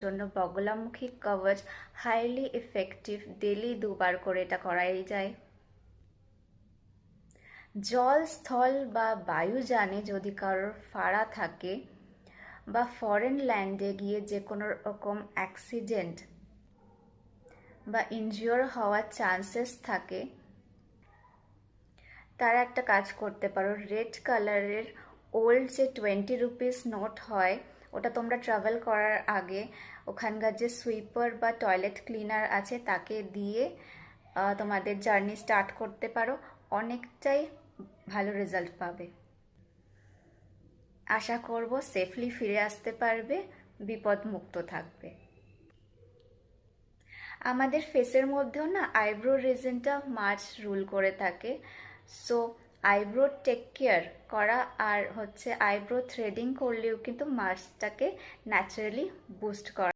জন্য বগলামুখী কবচ highly effective. Daily 2বার করে এটা করাই যায়। জল, স্থল বা বায়ুযানে যদি কারোর ফাঁড়া থাকে বা ফরেন ল্যান্ডে গিয়ে যে কোনো রকম অ্যাক্সিডেন্ট বা ইনজিওর হওয়ার চান্সেস থাকে, তারা একটা কাজ করতে পারো। রেড কালারের ওল্ড যে 20 রুপিস নোট হয়, ওটা তোমরা ট্রাভেল করার আগে ওখানকার যে সুইপার বা টয়লেট ক্লিনার আছে তাকে দিয়ে তোমাদের জার্নি স্টার্ট করতে পারো। অনেকটাই ভালো রেজাল্ট পাবে। আশা করব সেফলি ফিরে আসতে পারবে, বিপদমুক্ত থাকবে। আমাদের ফেসের মধ্যেও না আইব্রো রিজনটা মাছ রুল করে থাকে। সো আইব্রো টেক কেয়ার করা আর আইব্রো থ্রেডিং করলেও কিন্তু মাছটাকে ন্যাচারালি বুস্ট করা